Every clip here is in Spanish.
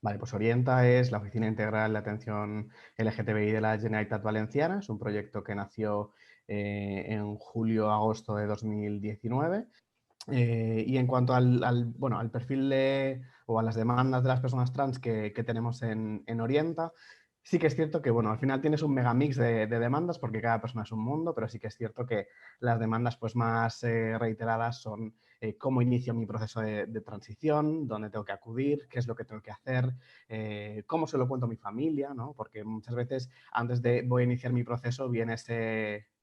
Vale, pues Orienta es la Oficina Integral de Atención LGTBI de la Generalitat Valenciana. Es un proyecto que nació en julio-agosto de 2019. Y en cuanto bueno, al perfil o a las demandas de las personas trans que tenemos en Orienta, sí que es cierto que, bueno, al final tienes un megamix de demandas porque cada persona es un mundo, pero sí que es cierto que las demandas pues, más reiteradas son cómo inicio mi proceso de transición, dónde tengo que acudir, qué es lo que tengo que hacer, cómo se lo cuento a mi familia, ¿no? Porque muchas veces antes de voy a iniciar mi proceso viene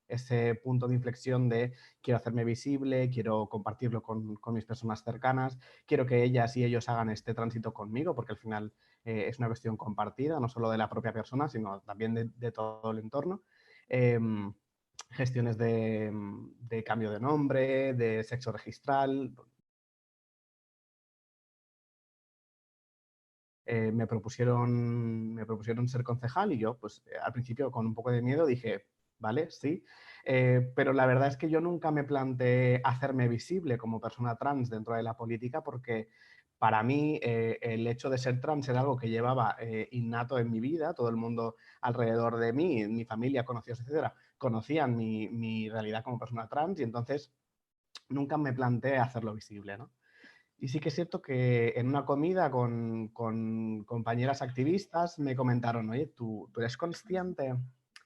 ese punto de inflexión de quiero hacerme visible, quiero compartirlo con mis personas cercanas, quiero que ellas y ellos hagan este tránsito conmigo, porque al final es una cuestión compartida, no solo de la propia persona, sino también de todo el entorno. Eh, gestiones de cambio de nombre, de sexo registral. Me propusieron ser concejal y yo, pues al principio con un poco de miedo dije, vale, sí, pero la verdad es que yo nunca me planteé hacerme visible como persona trans dentro de la política porque para mí el hecho de ser trans era algo que llevaba innato en mi vida, todo el mundo alrededor de mí, mi familia, conocidos, etcétera, conocían mi realidad como persona trans y entonces nunca me planteé hacerlo visible, ¿no? Y sí que es cierto que en una comida con compañeras activistas me comentaron, oye, ¿tú eres consciente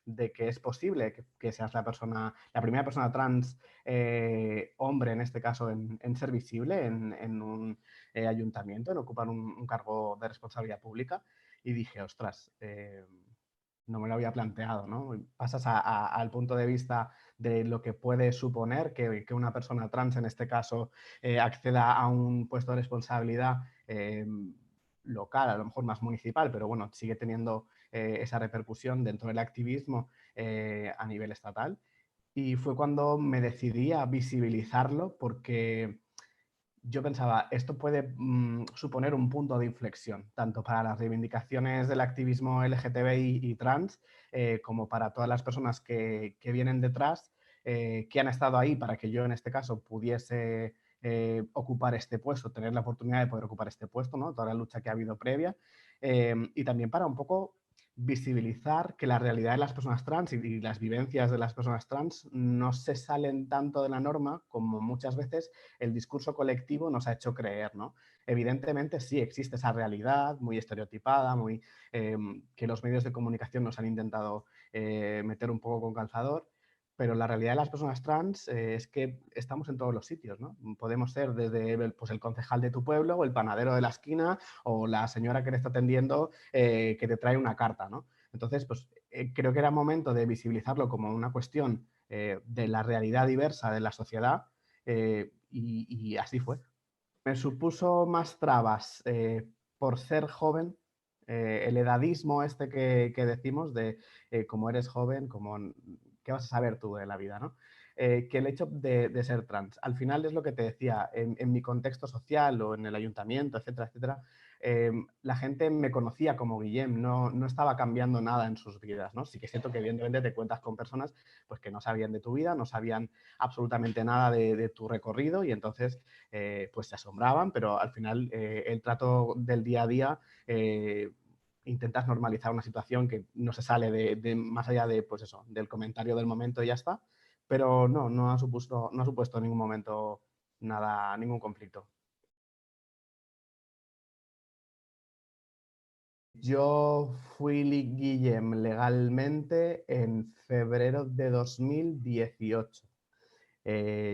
de que es posible que seas la primera persona trans, hombre en este caso, en ser visible en un ayuntamiento, en ocupar un cargo de responsabilidad pública? Y dije, ostras, no me lo había planteado, ¿no? Pasas al punto de vista de lo que puede suponer que una persona trans, en este caso, acceda a un puesto de responsabilidad local, a lo mejor más municipal, pero bueno, sigue teniendo esa repercusión dentro del activismo a nivel estatal. Y fue cuando me decidí a visibilizarlo porque yo pensaba, esto puede suponer un punto de inflexión, tanto para las reivindicaciones del activismo LGTBI y trans, como para todas las personas que vienen detrás, que han estado ahí para que yo, en este caso, pudiese ocupar este puesto, tener la oportunidad de poder ocupar este puesto, ¿no? Toda la lucha que ha habido previa, y también para un poco visibilizar que la realidad de las personas trans y las vivencias de las personas trans no se salen tanto de la norma como muchas veces el discurso colectivo nos ha hecho creer, ¿no? Evidentemente sí existe esa realidad muy estereotipada, que los medios de comunicación nos han intentado meter un poco con calzador, pero la realidad de las personas trans es que estamos en todos los sitios, ¿no? Podemos ser desde pues, el concejal de tu pueblo o el panadero de la esquina o la señora que le está atendiendo que te trae una carta, ¿no? Entonces, pues creo que era momento de visibilizarlo como una cuestión de la realidad diversa de la sociedad y así fue. Me supuso más trabas por ser joven, el edadismo este que decimos de como eres joven, ¿qué vas a saber tú de la vida, ¿no? Que el hecho de ser trans. Al final es lo que te decía, en mi contexto social o en el ayuntamiento, etcétera, etcétera, la gente me conocía como Guillem, no estaba cambiando nada en sus vidas, ¿no? Sí que es cierto que evidentemente te cuentas con personas pues, que no sabían de tu vida, no sabían absolutamente nada de tu recorrido y entonces pues se asombraban, pero al final el trato del día a día intentas normalizar una situación que no se sale más allá de, pues eso, del comentario del momento y ya está, pero no ha supuesto en ningún momento nada, ningún conflicto. Yo fui Guillem legalmente en febrero de 2018.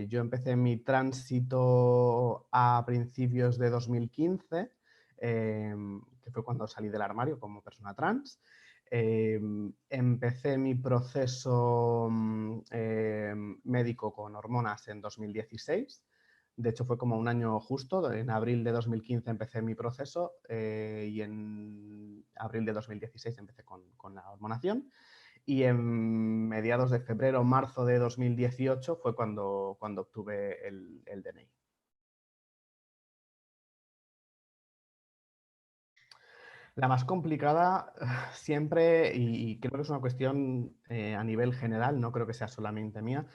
Yo empecé mi tránsito a principios de 2015, que fue cuando salí del armario como persona trans. Empecé mi proceso médico con hormonas en 2016. De hecho, fue como un año justo. En abril de 2015 empecé mi proceso y en abril de 2016 empecé con la hormonación. Y en mediados de febrero, marzo de 2018 fue cuando obtuve el DNI. La más complicada siempre, y creo que es una cuestión a nivel general, no creo que sea solamente mía,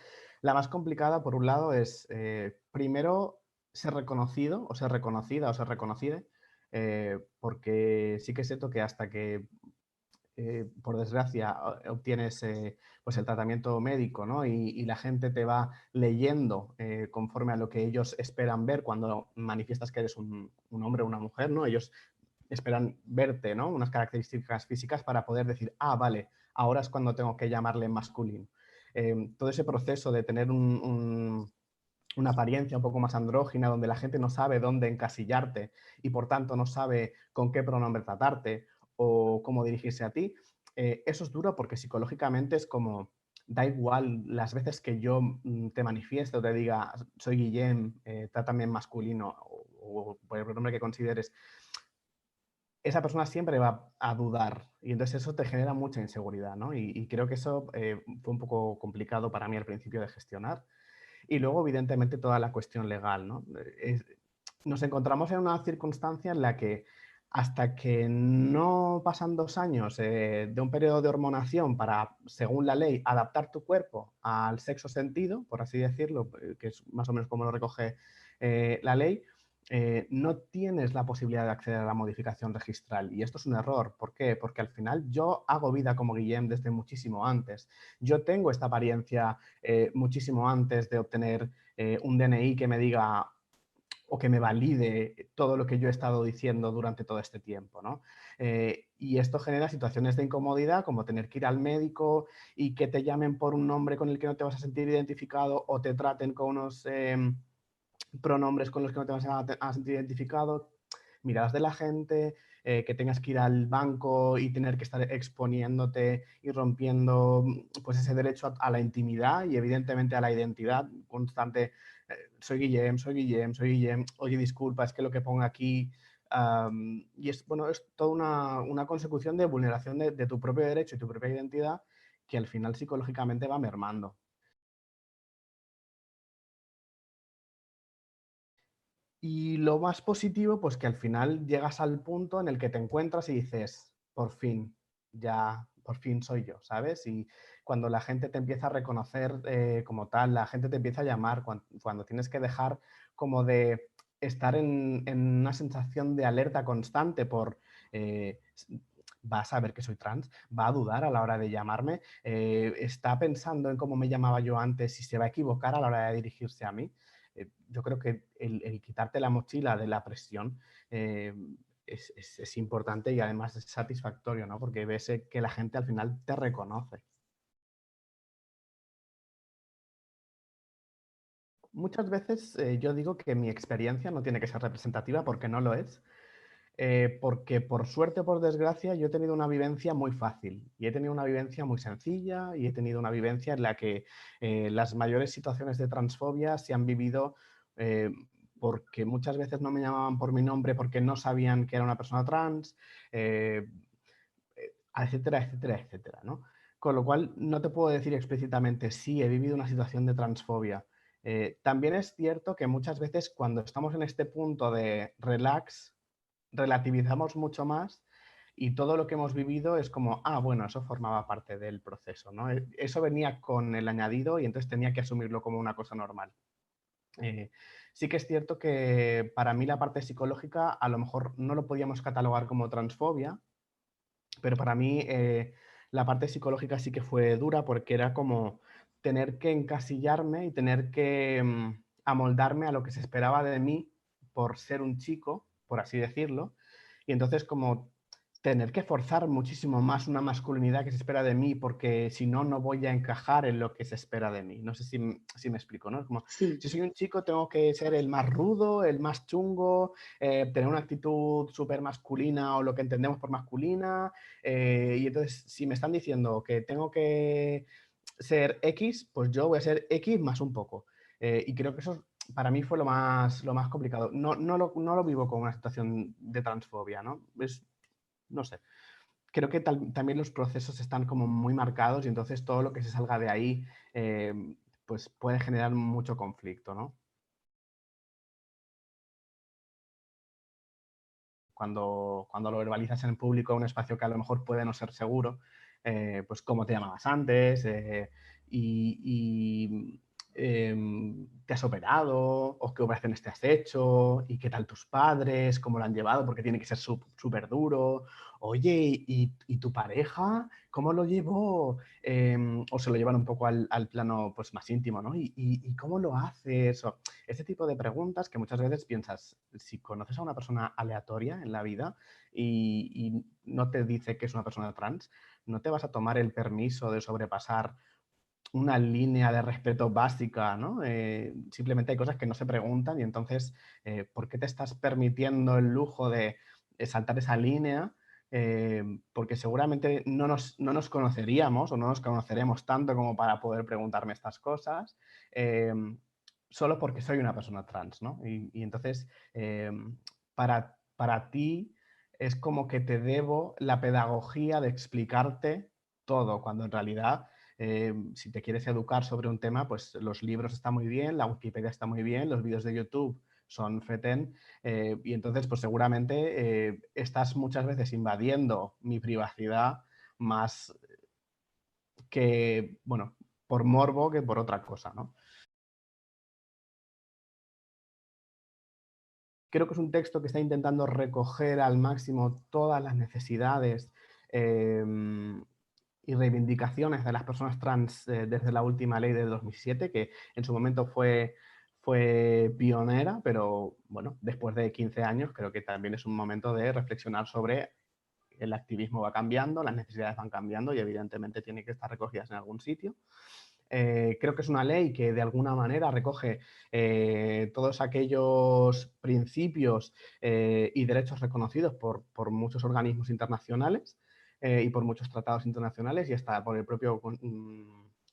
la más complicada por un lado es primero ser reconocido o ser reconocida o ser reconocida porque sí que es cierto que hasta que por desgracia, obtienes pues el tratamiento médico, ¿no? Y la gente te va leyendo conforme a lo que ellos esperan ver cuando manifiestas que eres un hombre o una mujer, ¿no? Ellos esperan verte, ¿no? Unas características físicas para poder decir, ah, vale, ahora es cuando tengo que llamarle masculino. Todo ese proceso de tener una apariencia un poco más andrógina, donde la gente no sabe dónde encasillarte y por tanto no sabe con qué pronombre tratarte o cómo dirigirse a ti, eso es duro porque psicológicamente es como, da igual las veces que yo te manifieste o te diga, soy Guillem, trátame en masculino o por el pronombre que consideres, esa persona siempre va a dudar y entonces eso te genera mucha inseguridad, ¿no? Y creo que eso fue un poco complicado para mí al principio de gestionar. Y luego, evidentemente, toda la cuestión legal, ¿no? Nos encontramos en una circunstancia en la que hasta que no pasan 2 años de un periodo de hormonación para, según la ley, adaptar tu cuerpo al sexo sentido, por así decirlo, que es más o menos como lo recoge la ley, no tienes la posibilidad de acceder a la modificación registral. Y esto es un error. ¿Por qué? Porque al final yo hago vida como Guillem desde muchísimo antes. Yo tengo esta apariencia muchísimo antes de obtener un DNI que me diga o que me valide todo lo que yo he estado diciendo durante todo este tiempo, ¿no? Y esto genera situaciones de incomodidad como tener que ir al médico y que te llamen por un nombre con el que no te vas a sentir identificado o te traten con unos pronombres con los que no te vas a sentir identificado, miradas de la gente, que tengas que ir al banco y tener que estar exponiéndote y rompiendo pues ese derecho a la intimidad y evidentemente a la identidad constante. Soy Guillem, soy Guillem, soy Guillem, oye, disculpa, es que lo que pongo aquí... y es, bueno, es toda una consecución de vulneración de tu propio derecho y tu propia identidad que al final psicológicamente va mermando. Y lo más positivo, pues que al final llegas al punto en el que te encuentras y dices, por fin, ya, por fin soy yo, ¿sabes? Y cuando la gente te empieza a reconocer como tal, la gente te empieza a llamar, cuando tienes que dejar como de estar en una sensación de alerta constante por, eh, va a saber que soy trans, va a dudar a la hora de llamarme, está pensando en cómo me llamaba yo antes y se va a equivocar a la hora de dirigirse a mí. Yo creo que el quitarte la mochila de la presión es importante y además es satisfactorio, ¿no? Porque ves que la gente al final te reconoce. Muchas veces yo digo que mi experiencia no tiene que ser representativa porque no lo es, porque por suerte o por desgracia yo he tenido una vivencia muy fácil y he tenido una vivencia muy sencilla y he tenido una vivencia en la que las mayores situaciones de transfobia se han vivido eh, porque muchas veces no me llamaban por mi nombre porque no sabían que era una persona trans, eh, etcétera, etcétera, etcétera, ¿no? Con lo cual no te puedo decir explícitamente sí, he vivido una situación de transfobia. También es cierto que muchas veces cuando estamos en este punto de relax, relativizamos mucho más y todo lo que hemos vivido es como, ah, bueno, eso formaba parte del proceso, ¿no? Eso venía con el añadido y entonces tenía que asumirlo como una cosa normal. Eh, sí que es cierto que para mí la parte psicológica a lo mejor no lo podíamos catalogar como transfobia, pero para mí la parte psicológica sí que fue dura porque era como tener que encasillarme y tener que amoldarme a lo que se esperaba de mí por ser un chico, por así decirlo, y entonces como tener que forzar muchísimo más una masculinidad que se espera de mí porque si no, no voy a encajar en lo que se espera de mí. No sé si me explico, ¿no? Es como, Sí, si soy un chico tengo que ser el más rudo, el más chungo, tener una actitud súper masculina o lo que entendemos por masculina, y entonces, si me están diciendo que tengo que ser X, pues yo voy a ser X más un poco. Y creo que eso para mí fue lo más complicado. No lo vivo como una situación de transfobia, ¿no? No sé. Creo que también los procesos están como muy marcados y entonces todo lo que se salga de ahí eh, pues puede generar mucho conflicto, ¿no? Cuando lo verbalizas en público, un espacio que a lo mejor puede no ser seguro, pues cómo te llamabas antes y ¿te has operado? ¿O qué operaciones te has hecho? ¿Y qué tal tus padres? ¿Cómo lo han llevado? Porque tiene que ser súper duro. Oye, ¿y tu pareja? ¿Cómo lo llevó? O se lo llevan un poco al plano pues, más íntimo, ¿no? ¿Y cómo lo haces? O este tipo de preguntas que muchas veces piensas, si conoces a una persona aleatoria en la vida y no te dice que es una persona trans, no te vas a tomar el permiso de sobrepasar una línea de respeto básica, ¿no? Simplemente hay cosas que no se preguntan y entonces, ¿por qué te estás permitiendo el lujo de saltar esa línea? Porque seguramente no nos conoceríamos o no nos conoceremos tanto como para poder preguntarme estas cosas, eh, solo porque soy una persona trans, ¿no? Y entonces, para ti es como que te debo la pedagogía de explicarte todo, cuando en realidad si te quieres educar sobre un tema, pues los libros están muy bien, la Wikipedia está muy bien, los vídeos de YouTube son fetén, y entonces pues seguramente estás muchas veces invadiendo mi privacidad más que, bueno, por morbo que por otra cosa, ¿no? Creo que es un texto que está intentando recoger al máximo todas las necesidades eh, y reivindicaciones de las personas trans desde la última ley de 2007, que en su momento fue pionera, pero bueno, después de 15 años creo que también es un momento de reflexionar sobre el activismo va cambiando, las necesidades van cambiando y evidentemente tiene que estar recogidas en algún sitio. Creo que es una ley que de alguna manera recoge todos aquellos principios y derechos reconocidos por muchos organismos internacionales y por muchos tratados internacionales y hasta por el propio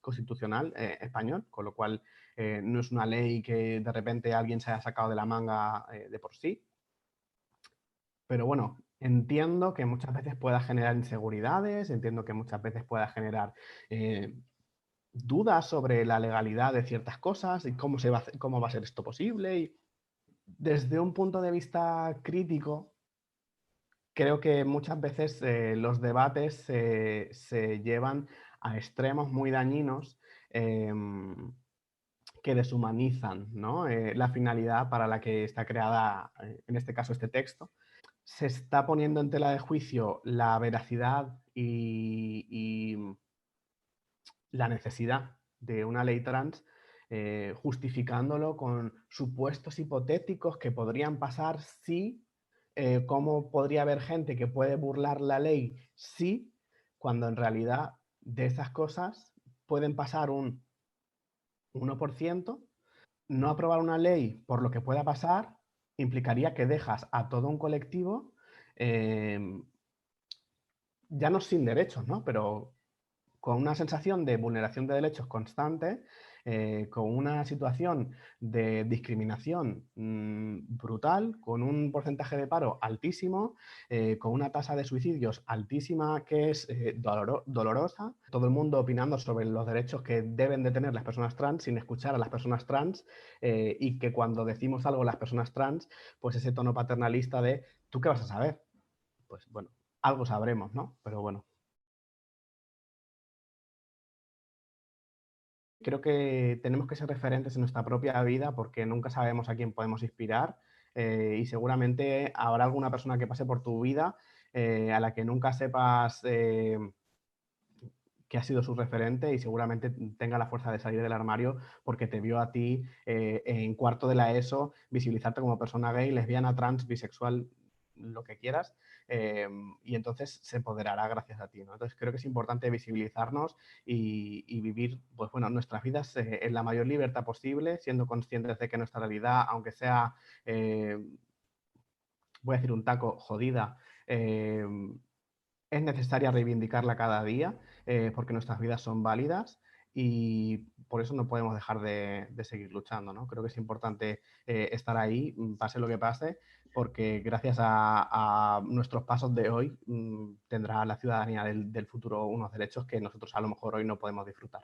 constitucional español, con lo cual no es una ley que de repente alguien se haya sacado de la manga de por sí. Pero bueno, entiendo que muchas veces pueda generar inseguridades, entiendo que muchas veces pueda generar dudas sobre la legalidad de ciertas cosas y cómo va a ser esto posible. Y desde un punto de vista crítico, creo que muchas veces los debates se llevan a extremos muy dañinos que deshumanizan, ¿no? La finalidad para la que está creada, en este caso, este texto. Se está poniendo en tela de juicio la veracidad y la necesidad de una ley trans, justificándolo con supuestos hipotéticos que podrían pasar si, cómo podría haber gente que puede burlar la ley si, cuando en realidad de esas cosas pueden pasar un 1%. No aprobar una ley por lo que pueda pasar implicaría que dejas a todo un colectivo eh, ya no sin derechos, ¿no? Pero con una sensación de vulneración de derechos constante, con una situación de discriminación brutal, con un porcentaje de paro altísimo, con una tasa de suicidios altísima que es dolorosa, todo el mundo opinando sobre los derechos que deben de tener las personas trans sin escuchar a las personas trans y que cuando decimos algo las personas trans, pues ese tono paternalista de ¿tú qué vas a saber? Pues bueno, algo sabremos, ¿no? Pero bueno. Creo que tenemos que ser referentes en nuestra propia vida porque nunca sabemos a quién podemos inspirar y seguramente habrá alguna persona que pase por tu vida a la que nunca sepas que ha sido su referente y seguramente tenga la fuerza de salir del armario porque te vio a ti en cuarto de la ESO visibilizarte como persona gay, lesbiana, trans, bisexual, lo que quieras, y entonces se empoderará gracias a ti, ¿no? Entonces creo que es importante visibilizarnos y vivir pues, bueno, nuestras vidas en la mayor libertad posible, siendo conscientes de que nuestra realidad, aunque sea, voy a decir un taco, jodida, es necesaria reivindicarla cada día porque nuestras vidas son válidas y por eso no podemos dejar de seguir luchando, ¿no? Creo que es importante estar ahí, pase lo que pase, porque gracias a nuestros pasos de hoy tendrá la ciudadanía del futuro unos derechos que nosotros a lo mejor hoy no podemos disfrutar.